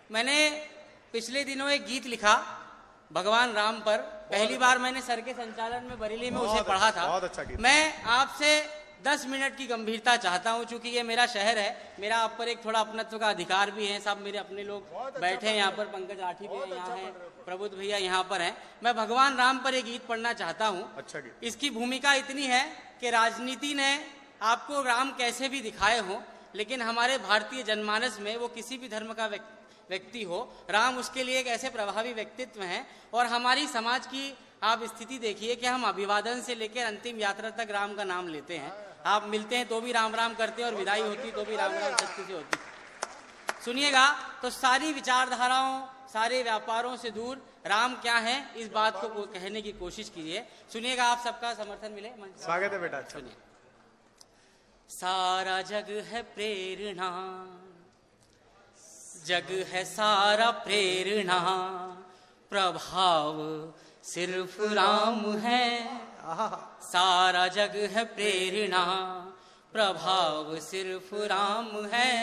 मैंने पिछले दिनों एक गीत लिखा भगवान राम पर। पहली बार मैंने सर के संचालन में बरेली में उसे पढ़ा था। बहुत अच्छा गीत। मैं आपसे 10 मिनट की गंभीरता चाहता हूं, चूंकि ये मेरा शहर है, मेरा आप पर एक थोड़ा अपनत्व का अधिकार भी है। सब मेरे अपने लोग बैठे हैं यहाँ पर, पंकज राठी भी यहाँ है, प्रबुद्ध भैया यहाँ पर हैं। मैं भगवान राम पर एक गीत पढ़ना चाहता हूँ। अच्छा गीत। इसकी भूमिका इतनी है कि राजनीति ने आपको राम कैसे भी दिखाए हो, लेकिन हमारे भारतीय जनमानस में वो किसी भी धर्म का व्यक्ति हो, राम उसके लिए एक ऐसे प्रभावी व्यक्तित्व हैं। और हमारी समाज की आप स्थिति देखिए कि हम अभिवादन से लेकर अंतिम यात्रा तक राम का नाम लेते हैं। आप मिलते हैं तो भी राम राम करते हैं और विदाई होती तो भी राम राम सत्य से होती। सुनिएगा तो सारी विचारधाराओं, सारे व्यापारों से दूर राम क्या है, इस बात को कहने की कोशिश कीजिए। सुनिएगा, आप सबका समर्थन मिले। स्वागत है बेटा। सुनिए। सारा जग है प्रेरणा, जग है सारा प्रेरणा, प्रभाव सिर्फ राम है। सारा जग है प्रेरणा, प्रभाव सिर्फ राम है।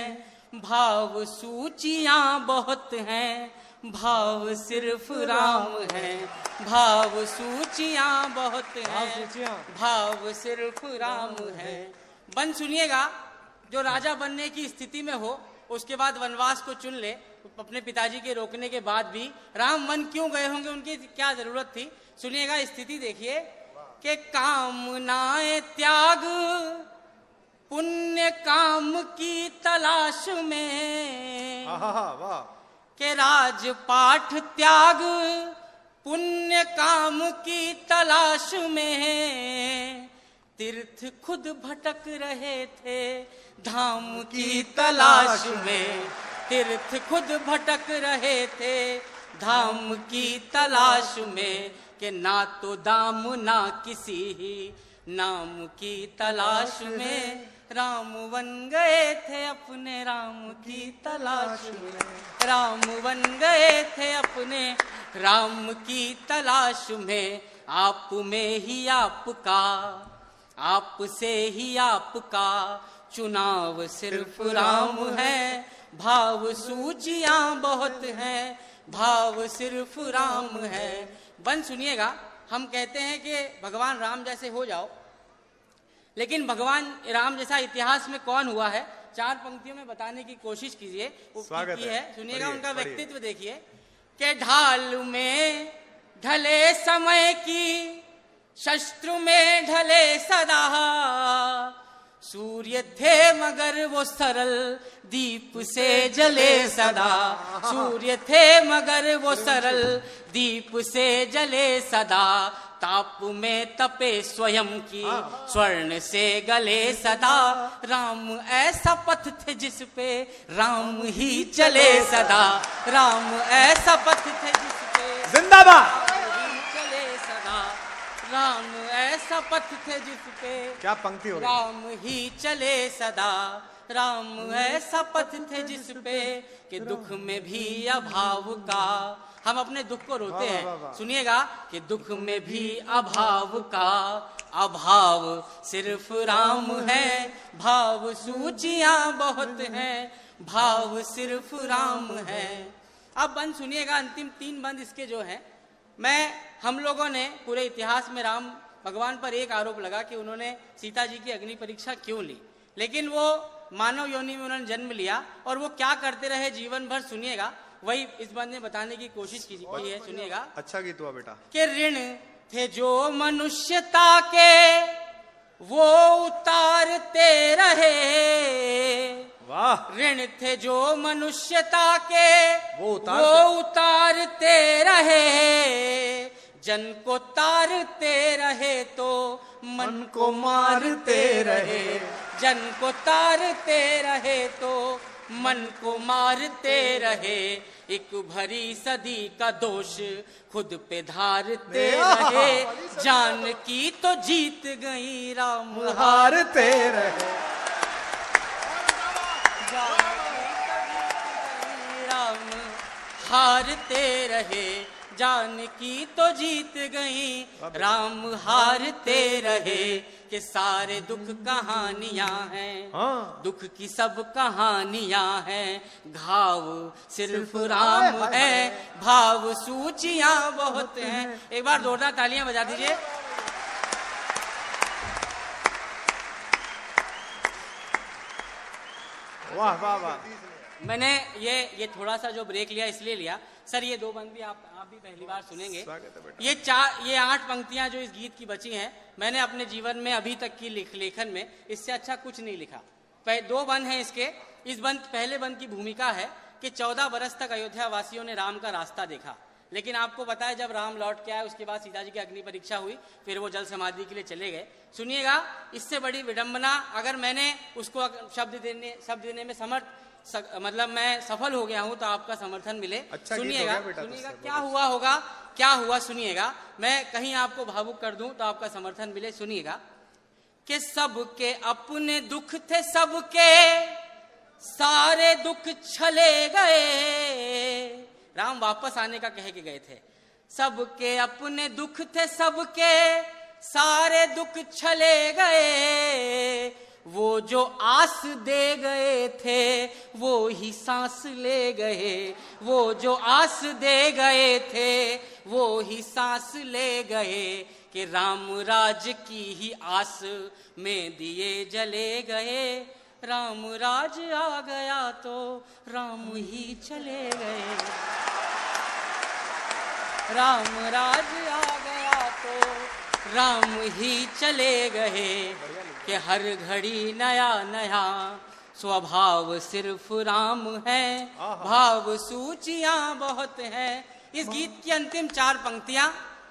भाव सूचियां बहुत हैं, भाव सिर्फ राम है। भाव सूचियां बहुत हैं, भाव सिर्फ राम है। बंद सुनिएगा, जो राजा बनने की स्थिति में हो, उसके बाद वनवास को चुन ले, अपने पिताजी के रोकने के बाद भी राम वन क्यों गए होंगे, उनकी क्या जरूरत थी। सुनिएगा, स्थिति देखिए कि कामनाएं त्याग पुण्य काम की तलाश में, वाह। के राजपाठ त्याग पुण्य काम की तलाश में, तीर्थ खुद भटक रहे थे धाम की तलाश में। तीर्थ खुद भटक रहे थे धाम की तलाश में, कि ना तो दाम ना किसी ही नाम की तलाश में। राम बन गए थे अपने राम की तलाश में, राम बन गए थे अपने राम की तलाश में। आप में ही आपका, आपसे ही आपका चुनाव सिर्फ राम है। भाव सूचियां बहुत हैं, भाव सिर्फ राम है। बंद सुनिएगा, हम कहते हैं कि भगवान राम जैसे हो जाओ, लेकिन भगवान राम जैसा इतिहास में कौन हुआ है, 4 पंक्तियों में बताने की कोशिश कीजिए। स्वागत है। सुनिएगा, उनका व्यक्तित्व देखिए कि ढाल में ढले समय की, शस्त्र में ढले सदा, सूर्य थे मगर वो सरल दीप से जले सदा। सूर्य थे मगर वो सरल दीप से जले सदा, ताप में तपे स्वयं की स्वर्ण से गले सदा। राम ऐसा पथ थे जिस पे राम ही चले सदा। राम ऐसा पथ थे जिस पे जिंदाबाद चले सदा। राम ऐसा पथ थे जिस पे क्या पंक्ति हो गई। राम ही चले सदा। राम ऐसा पथ थे जिस पे कि दुख में भी अभाव का, हम अपने दुख को रोते हैं। सुनिएगा कि दुख में भी अभाव का अभाव सिर्फ राम है। भाव सूचियां बहुत हैं, भाव सिर्फ राम है। अब बंद सुनिएगा, अंतिम 3 बंद इसके जो हैं। हम लोगों ने पूरे इतिहास में राम भगवान पर एक आरोप लगा कि उन्होंने सीता जी की अग्नि परीक्षा क्यों ली, लेकिन वो मानव योनि में उन्होंने जन्म लिया और वो क्या करते रहे जीवन भर। सुनिएगा, वही इस बंद में बताने की कोशिश की है। सुनिएगा, अच्छा गीत हुआ बेटा। कि ऋण थे जो मनुष्यता के वो उतारते रहे। वाह। ऋण थे जो मनुष्यता के वो उतारते रहे। जन को तारते रहे तो मन को मारते रहे। जन को तारते रहे तो मन को मारते रहे। एक भरी सदी का दोष खुद पे धारते रहे। जान की तो जीत गई राम हारते रहे। राम हारते रहे। जानकी तो जीत गई राम हारते रहे। कि सारे दुख कहानियां हैं, हाँ। दुख की सब कहानियां हैं, घाव सिर्फ राम है, भाव सूचियां बहुत हैं। एक बार जोरदार तालियां बजा दीजिए। वाह वाह वाह। मैंने ये थोड़ा सा जो ब्रेक लिया इसलिए लिया सर, ये 2 बंद भी आप भी पहली बार सुनेंगे। ये 8 पंक्तियां जो इस गीत की बची हैं, मैंने अपने जीवन में अभी तक की लेखन में इससे अच्छा कुछ नहीं लिखा। 2 बंद हैं इसके। इस पहले बंद की भूमिका है कि 14 बरस तक अयोध्या वासियों ने राम का रास्ता देखा, लेकिन आपको पता है जब राम लौट के आए उसके बाद सीता जी की अग्नि परीक्षा हुई, फिर वो जल समाधि के लिए चले गए। सुनिएगा, इससे बड़ी विडंबना, अगर मैंने उसको शब्द देने में मतलब मैं सफल हो गया हूं तो आपका समर्थन मिले। अच्छा सुनिएगा क्या हुआ होगा, क्या हुआ सुनिएगा। मैं कहीं आपको भावुक कर दूं तो आपका समर्थन मिले। सुनिएगा कि सबके अपने दुख थे, सबके सारे दुख छले गए। राम वापस आने का कह के गए थे। सबके अपने दुख थे, सबके सारे दुख छले गए। वो जो आस दे गए थे वो ही सांस ले गए। वो जो आस दे गए थे वो ही सांस ले गए। कि राम राज की ही आस में दिए जले गए। राम राज आ गया तो राम ही चले गए। राम राज आ गया तो राम ही चले गए। कि हर घड़ी नया नया स्वभाव सिर्फ राम है, भाव सूचियां बहुत हैं। इस गीत की अंतिम 4 पंक्तियां,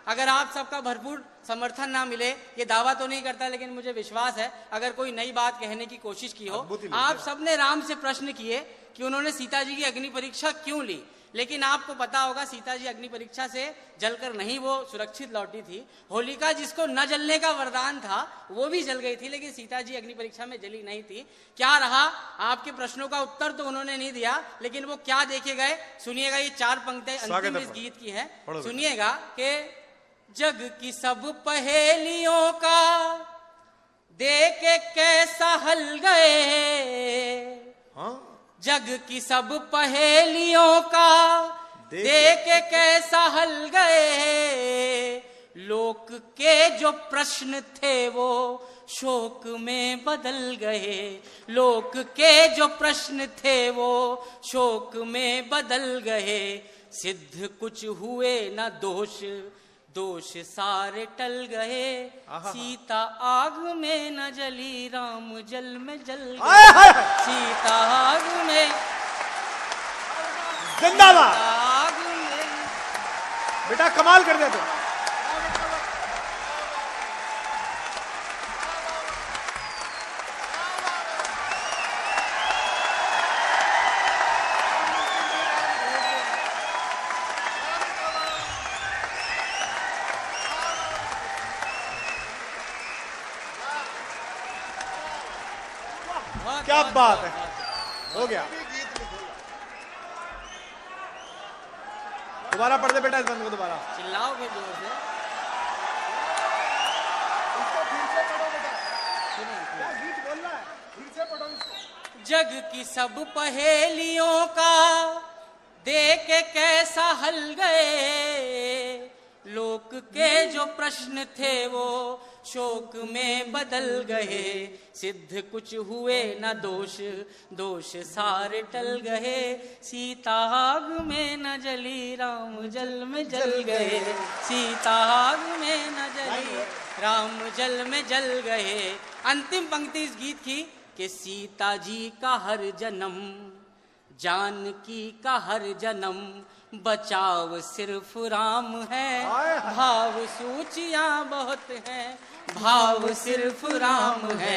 अगर आप सबका भरपूर समर्थन ना मिले, ये दावा तो नहीं करता लेकिन मुझे विश्वास है अगर कोई नई बात कहने की कोशिश की हो। आप सबने राम से प्रश्न किए कि उन्होंने सीता जी की अग्नि परीक्षा क्यों ली, लेकिन आपको पता होगा सीता जी अग्नि परीक्षा से जलकर नहीं वो सुरक्षित लौटी थी। होलिका जिसको न जलने का वरदान था वो भी जल गई थी, लेकिन सीता जी अग्नि परीक्षा में जली नहीं थी। क्या रहा, आपके प्रश्नों का उत्तर तो उन्होंने नहीं दिया, लेकिन वो क्या देखे गए सुनिएगा। ये 4 पंक्तियां अंतिम इस गीत की है। सुनिएगा कि जग की सब पहेलियों का देख के कैसा हल गए। जग की सब पहेलियों का देख के कैसा हल गए। लोक के जो प्रश्न थे वो शोक में बदल गए। लोक के जो प्रश्न थे वो शोक में बदल गए। सिद्ध कुछ हुए न दोष, दोष सारे टल गए। सीता आग में न जली, राम जल में जल गए। सीता आग में, जिंदाबाद। आग में। बेटा कमाल कर दिया तू। क्या बात है, हो गया। दोबारा पढ़ दे बेटा इस बंद को, दोबारा चिल्लाओ फिर जोर से। जग की सब पहेलियों का देख के कैसा हल गए। लोक के जो प्रश्न थे वो शोक में बदल गए। सिद्ध कुछ हुए न दोष, दोष सारे टल गए। सीता आग में न जली, राम जल में जल गए। सीता आग में न जली, राम जल में जल गए। अंतिम पंक्ति इस गीत की कि सीता जी का हर जन्म, जानकी का हर जन्म, बचाव सिर्फ राम है। भाव सूचियां बहुत हैं, भाव सिर्फ राम है।